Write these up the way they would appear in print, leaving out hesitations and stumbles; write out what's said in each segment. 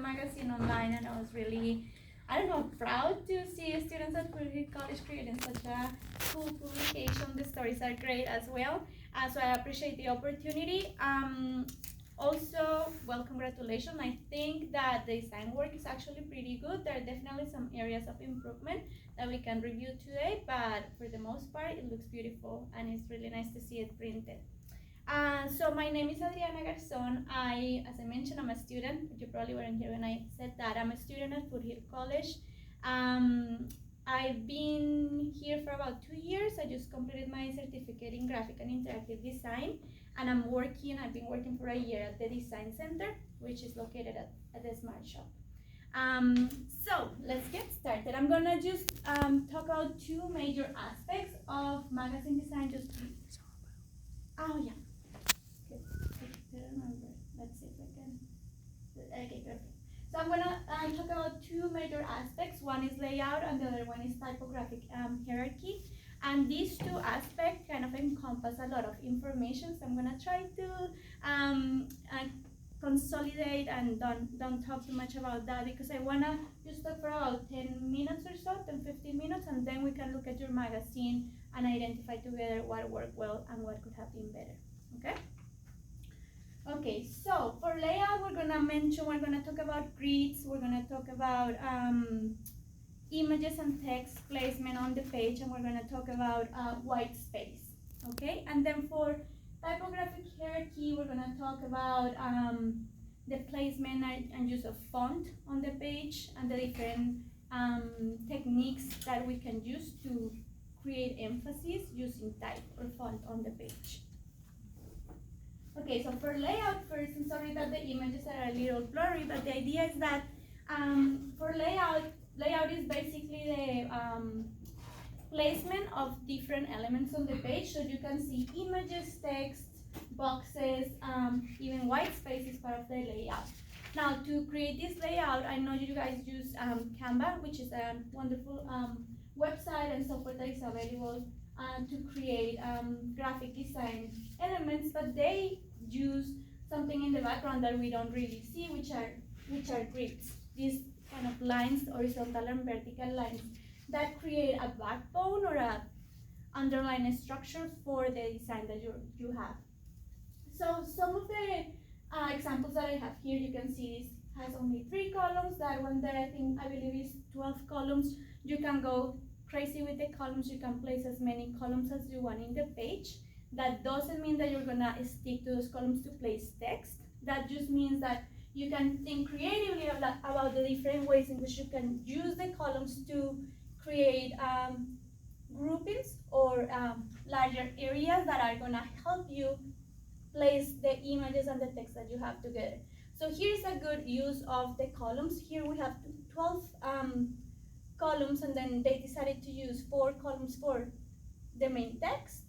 magazine online, and I was really, I don't know, proud to see students at Foothill College creating such a cool publication. The stories are great as well, so I appreciate the opportunity. Also, well, congratulations. I think that the design work is actually pretty good. There are definitely some areas of improvement that we can review today, but for the most part, it looks beautiful and it's really nice to see it printed. So my name is Adriana Garzon. As I mentioned, I'm a student. You probably weren't here when I said that. I'm a student at Foothill College. I've been here for about 2 years. I just completed my certificate in graphic and interactive design, and I've been working for a year at the Design Center, which is located at the Smart Shop. So let's get started. I'm gonna just talk about two major aspects of magazine design. Oh yeah. Remember. Let's see if I can. Okay, perfect. So I'm gonna talk about two major aspects. One is layout, and the other one is typographic hierarchy. And these two aspects kind of encompass a lot of information. So I'm gonna try to consolidate and don't talk too much about that, because I wanna just talk for about 10 minutes or so, 10-15 minutes, and then we can look at your magazine and identify together what worked well and what could have been better. Okay? Okay, so for layout, we're gonna talk about grids, we're gonna talk about images and text placement on the page, and we're gonna talk about white space, okay? And then for typographic hierarchy, we're gonna talk about the placement and use of font on the page and the different techniques that we can use to create emphasis using type or font on the page. Okay, so for layout first, I'm sorry that the images are a little blurry, but the idea is that for layout is basically the placement of different elements on the page, so you can see images, text, boxes, even white space is part of the layout. Now, to create this layout, I know you guys use Canva, which is a wonderful website and software that is available to create graphic design elements, but they use something in the background that we don't really see, which are grids. These kind of lines, horizontal and vertical lines, that create a backbone or a underlying structure for the design that you have. So some of the examples that I have here, you can see this has only 3 columns. That one there, I believe is 12 columns. You can go crazy with the columns. You can place as many columns as you want in the page. That doesn't mean that you're gonna stick to those columns to place text. That just means that you can think creatively about the different ways in which you can use the columns to create groupings or larger areas that are gonna help you place the images and the text that you have together. So here's a good use of the columns. Here we have 12 columns, and then they decided to use 4 columns for the main text,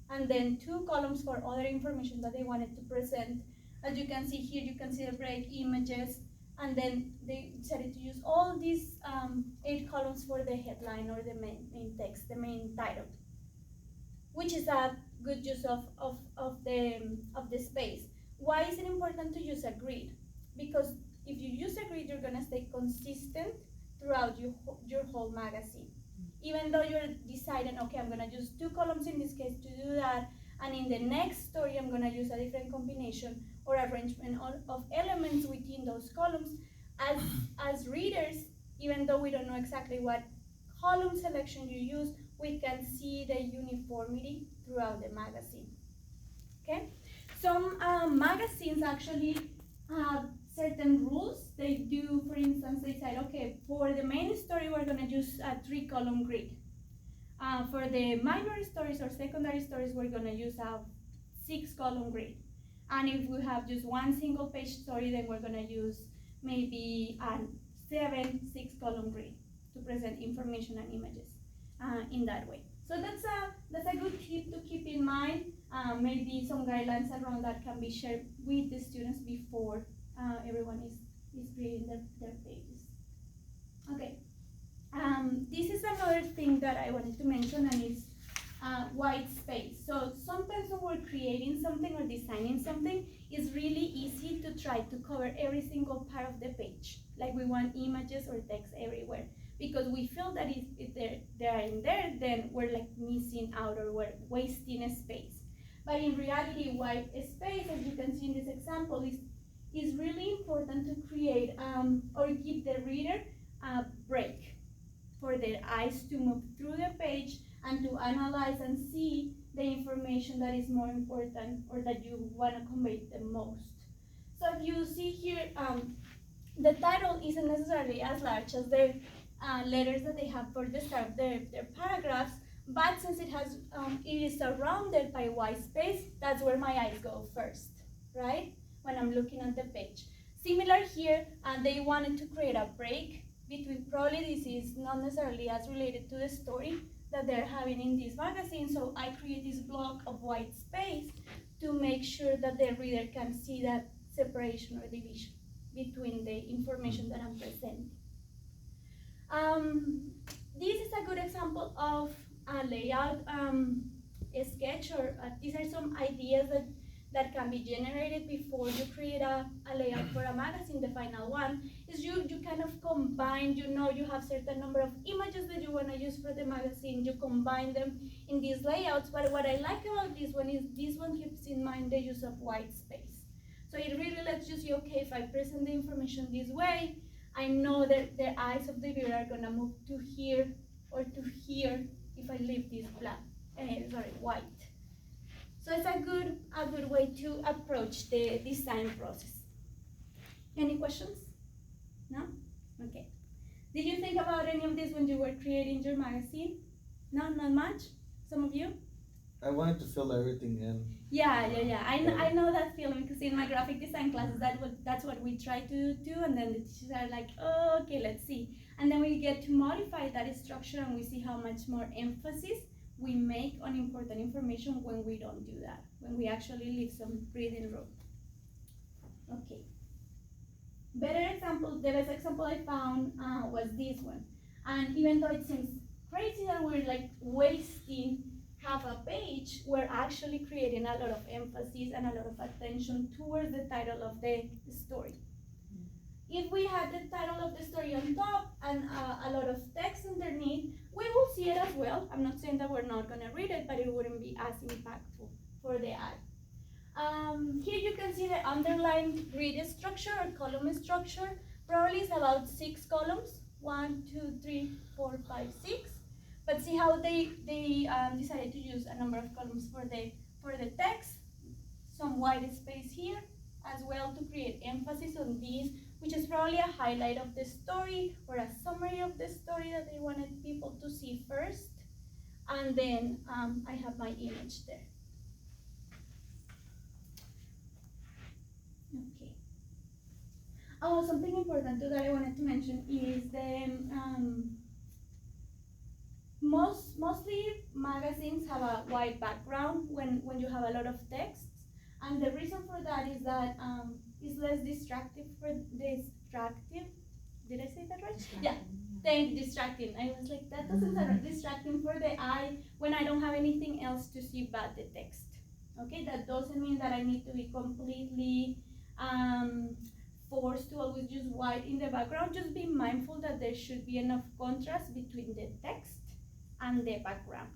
and then 2 columns for other information that they wanted to present. As you can see here, you can see the break images, and then they decided to use all these 8 columns for the headline or the main text, the main title, which is a good use of the space. Why is it important to use a grid? Because if you use a grid, you're gonna stay consistent throughout your whole magazine. Even though you're deciding, okay, I'm gonna use 2 columns in this case to do that, and in the next story I'm gonna use a different combination or arrangement of elements within those columns. As readers, even though we don't know exactly what column selection you use, we can see the uniformity throughout the magazine. Okay, some magazines actually have certain rules. They do, for instance, they said, okay, for the main story, we're gonna use a 3-column grid. For the minor stories or secondary stories, we're gonna use a 6-column grid. And if we have just one single page story, then we're gonna use maybe a 6-column grid to present information and images in that way. So that's a good tip to keep in mind. Maybe some guidelines around that can be shared with the students before everyone is creating their pages. Okay, this is another thing that I wanted to mention, and it's white space. So sometimes when we're creating something or designing something, it's really easy to try to cover every single part of the page. Like we want images or text everywhere, because we feel that if they're in there, then we're like missing out or we're wasting a space. But in reality, white space, as you can see in this example, is really important to create or give the reader a break for their eyes to move through the page and to analyze and see the information that is more important or that you want to convey the most. So if you see here, the title isn't necessarily as large as the letters that they have for the start of their paragraphs, but since it is surrounded by white space, that's where my eyes go first, right? When I'm looking at the page. Similar here, they wanted to create a break between, probably this is not necessarily as related to the story that they're having in this magazine, so I create this block of white space to make sure that the reader can see that separation or division between the information that I'm presenting. This is a good example of a layout a sketch, or these are some ideas that can be generated before you create a layout for a magazine. The final one is you kind of combine, you have certain number of images that you want to use for the magazine, you combine them in these layouts, but what I like about this one is this one keeps in mind the use of white space. So it really lets you see, okay, if I present the information this way, I know that the eyes of the viewer are gonna move to here or to here if I leave this black, white. So it's a good way to approach the design process. Any questions? No? Okay. Did you think about any of this when you were creating your magazine? No, not much? Some of you? I wanted to fill everything in. Yeah. I know that feeling, because in my graphic design classes, that's what we try to do, and then the teachers are like, oh, okay, let's see. And then we get to modify that structure, and we see how much more emphasis we make on important information when we don't do that, when we actually leave some breathing room. Okay. The best example I found was this one. And even though it seems crazy that we're like wasting half a page, we're actually creating a lot of emphasis and a lot of attention towards the title of the story. If we had the title of the story on top and a lot of text underneath, we will see it as well. I'm not saying that we're not going to read it, but it wouldn't be as impactful for the eye. Here you can see the underlined grid structure or column structure. Probably it's about 6 columns, 1, 2, 3, 4, 5, 6. But see how they decided to use a number of columns for the text, some white space here as well to create emphasis on these, which is probably a highlight of the story or a summary of the story that they wanted people to see first. And then I have my image there. Okay. Oh, something important too that I wanted to mention is the mostly magazines have a white background when you have a lot of text, and the reason for that is that it's less distracting. Did I say that right? Yeah. Distracting. I was like, that doesn't sound right. Distracting for the eye when I don't have anything else to see but the text. Okay, that doesn't mean that I need to be completely forced to always use white in the background. Just be mindful that there should be enough contrast between the text and the background,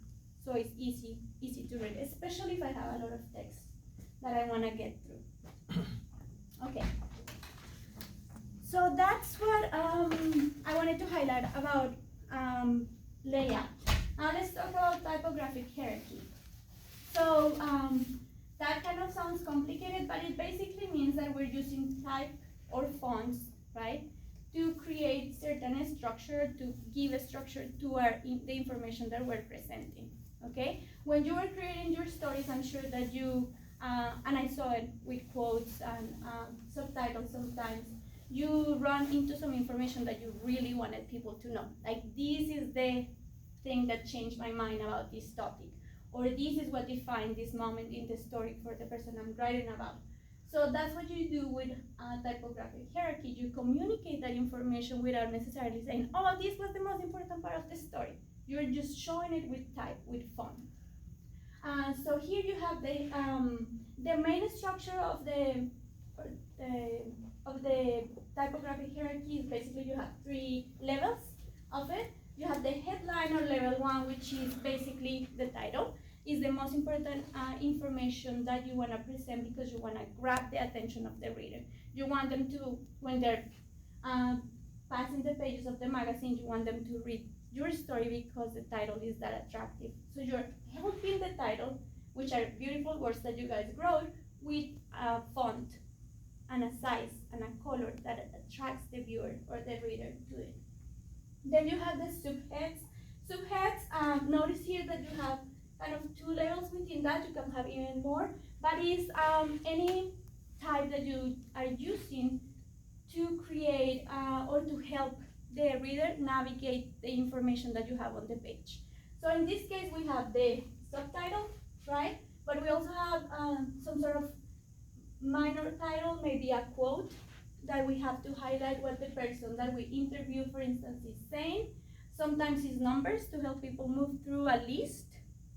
so it's easy to read, especially if I have a lot of text that I want to get through. Okay, so that's what I wanted to highlight about layout. Now let's talk about typographic hierarchy. So that kind of sounds complicated, but it basically means that we're using type or fonts, right, to create certain structure, to give a structure to the information that we're presenting. Okay, when you were creating your stories, I'm sure that you and I saw it with quotes and subtitles sometimes, you run into some information that you really wanted people to know. Like, this is the thing that changed my mind about this topic, or this is what defined this moment in the story for the person I'm writing about. So that's what you do with typographic hierarchy. You communicate that information without necessarily saying, oh, this was the most important part of the story. You're just showing it with type, with font. So here you have the main structure of the typographic hierarchy is basically you have 3 levels of it. You have the headline or level 1, which is basically the title, is the most important information that you want to present because you want to grab the attention of the reader. You want them to, when they're passing the pages of the magazine, you want them to read your story because the title is that attractive. So you're helping the title, which are beautiful words that you guys wrote, with a font and a size and a color that attracts the viewer or the reader to it. Then you have the subheads. Subheads, notice here that you have kind of 2 levels within that. You can have even more, but it's any type that you are using to create or to help the reader navigate the information that you have on the page. So in this case, we have the subtitle, right? But we also have some sort of minor title, maybe a quote that we have to highlight what the person that we interview, for instance, is saying. Sometimes it's numbers to help people move through a list,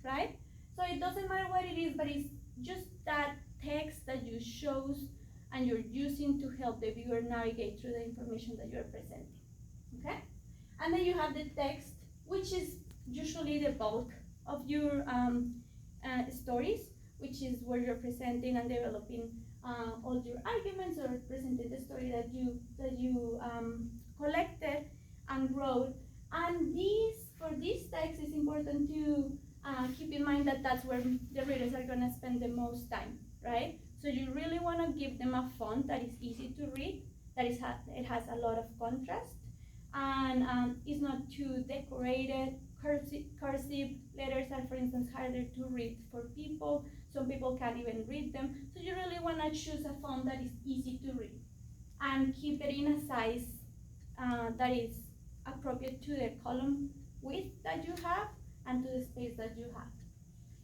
right? So it doesn't matter what it is, but it's just that text that you shows and you're using to help the viewer navigate through the information that you're presenting, okay? And then you have the text, which is usually the bulk of your stories, which is where you're presenting and developing all your arguments or presenting the story that you collected and wrote. And for this text, it's important to keep in mind that that's where the readers are going to spend the most time, right? So you really want to give them a font that is easy to read, that it has a lot of contrast, and is not too decorated. Cursive letters are, for instance, harder to read for people. Some people can't even read them. So you really want to choose a font that is easy to read and keep it in a size that is appropriate to the column width that you have and to the space that you have.